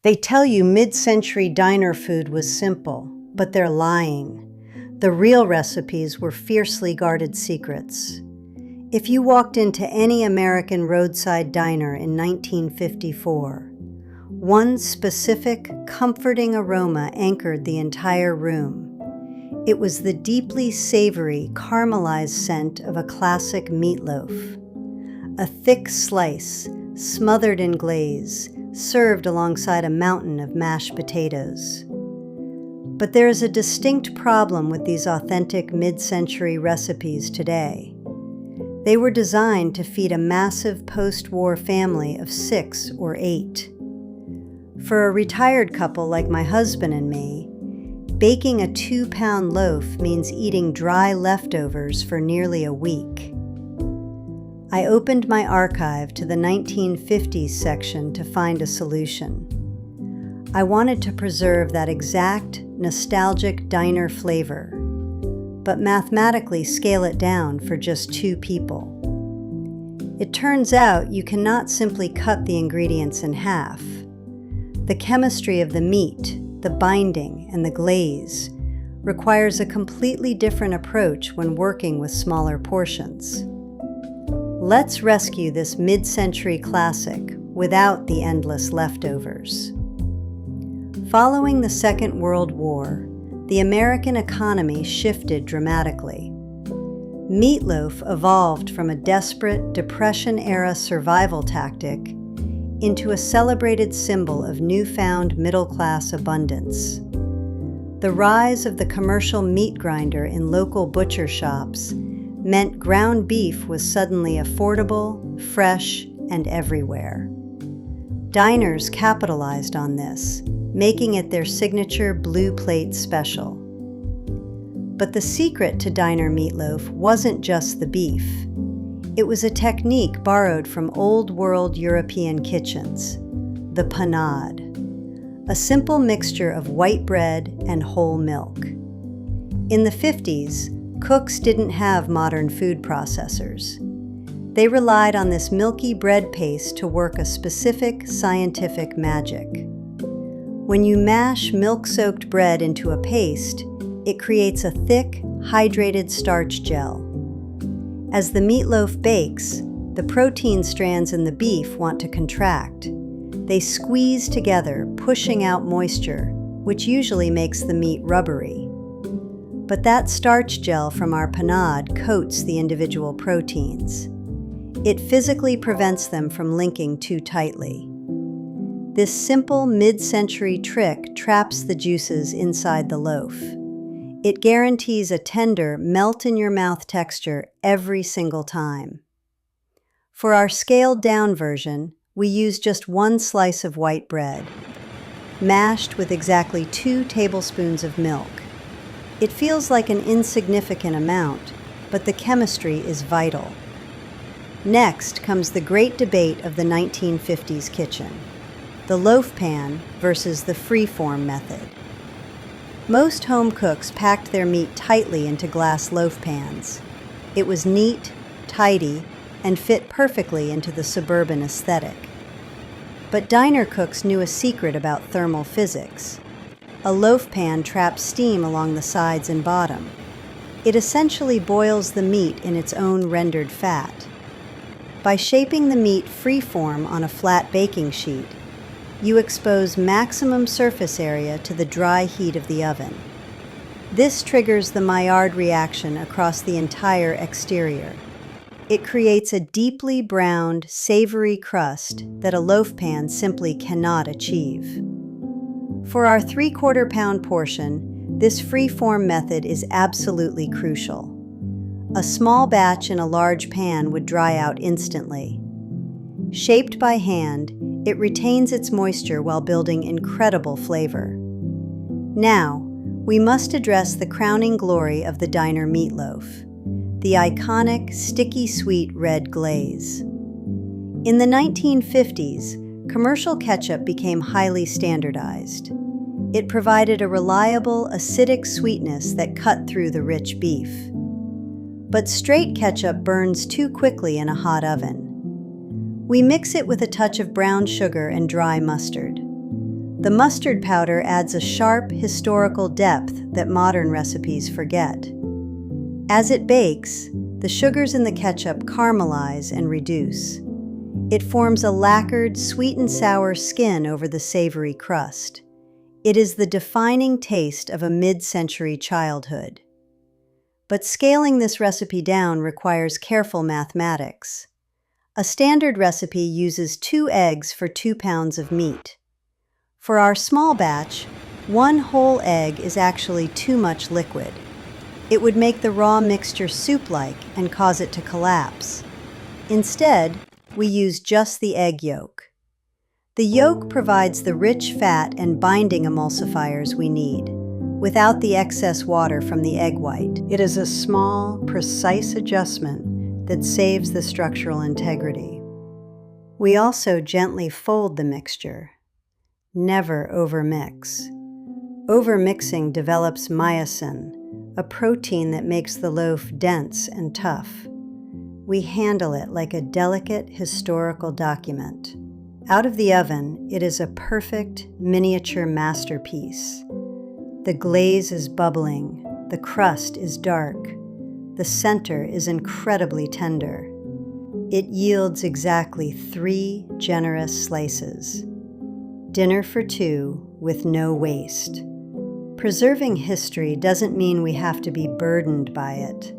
They tell you mid-century diner food was simple, but they're lying. The real recipes were fiercely guarded secrets. If you walked into any American roadside diner in 1954, one specific, comforting aroma anchored the entire room. It was the deeply savory, caramelized scent of a classic meatloaf. A thick slice, smothered in glaze, served alongside a mountain of mashed potatoes. But there is a distinct problem with these authentic mid-century recipes today. They were designed to feed a massive post-war family of 6 or 8. For a retired couple like my husband and me, baking a 2-pound loaf means eating dry leftovers for nearly a week. I opened my archive to the 1950s section to find a solution. I wanted to preserve that exact, nostalgic diner flavor, but mathematically scale it down for just 2 people. It turns out you cannot simply cut the ingredients in half. The chemistry of the meat, the binding, and the glaze requires a completely different approach when working with smaller portions. Let's rescue this mid-century classic without the endless leftovers. Following the Second World War, the American economy shifted dramatically. Meatloaf evolved from a desperate Depression-era survival tactic into a celebrated symbol of newfound middle-class abundance. The rise of the commercial meat grinder in local butcher shops meant ground beef was suddenly affordable, fresh, and everywhere. Diners capitalized on this, making it their signature blue plate special. But the secret to diner meatloaf wasn't just the beef. It was a technique borrowed from old-world European kitchens, the panade, a simple mixture of white bread and whole milk. In the 50s, cooks didn't have modern food processors. They relied on this milky bread paste to work a specific scientific magic. When you mash milk-soaked bread into a paste, it creates a thick, hydrated starch gel. As the meatloaf bakes, the protein strands in the beef want to contract. They squeeze together, pushing out moisture, which usually makes the meat rubbery. But that starch gel from our panade coats the individual proteins. It physically prevents them from linking too tightly. This simple mid-century trick traps the juices inside the loaf. It guarantees a tender, melt-in-your-mouth texture every single time. For our scaled-down version, we use just 1 slice of white bread, mashed with exactly 2 tablespoons of milk. It feels like an insignificant amount, but the chemistry is vital. Next comes the great debate of the 1950s kitchen, the loaf pan versus the free-form method. Most home cooks packed their meat tightly into glass loaf pans. It was neat, tidy, and fit perfectly into the suburban aesthetic. But diner cooks knew a secret about thermal physics. A loaf pan traps steam along the sides and bottom. It essentially boils the meat in its own rendered fat. By shaping the meat freeform on a flat baking sheet, you expose maximum surface area to the dry heat of the oven. This triggers the Maillard reaction across the entire exterior. It creates a deeply browned, savory crust that a loaf pan simply cannot achieve. For our 3/4 pound portion, this free-form method is absolutely crucial. A small batch in a large pan would dry out instantly. Shaped by hand, it retains its moisture while building incredible flavor. Now, we must address the crowning glory of the diner meatloaf, the iconic, sticky-sweet red glaze. In the 1950s, commercial ketchup became highly standardized. It provided a reliable, acidic sweetness that cut through the rich beef. But straight ketchup burns too quickly in a hot oven. We mix it with a touch of brown sugar and dry mustard. The mustard powder adds a sharp, historical depth that modern recipes forget. As it bakes, the sugars in the ketchup caramelize and reduce. It forms a lacquered, sweet and sour skin over the savory crust. It is the defining taste of a mid-century childhood. But scaling this recipe down requires careful mathematics. A standard recipe uses 2 eggs for 2 pounds of meat. For our small batch, 1 whole egg is actually too much liquid. It would make the raw mixture soup-like and cause it to collapse. Instead, we use just the egg yolk. The yolk provides the rich fat and binding emulsifiers we need, without the excess water from the egg white. It is a small, precise adjustment that saves the structural integrity. We also gently fold the mixture. Never overmix. Overmixing develops myosin, a protein that makes the loaf dense and tough. We handle it like a delicate historical document. Out of the oven, it is a perfect miniature masterpiece. The glaze is bubbling, the crust is dark, the center is incredibly tender. It yields exactly 3 generous slices. Dinner for 2 with no waste. Preserving history doesn't mean we have to be burdened by it.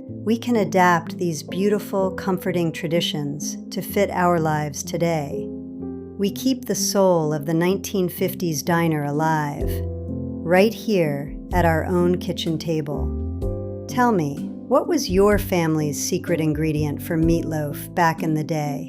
We can adapt these beautiful, comforting traditions to fit our lives today. We keep the soul of the 1950s diner alive, right here at our own kitchen table. Tell me, what was your family's secret ingredient for meatloaf back in the day?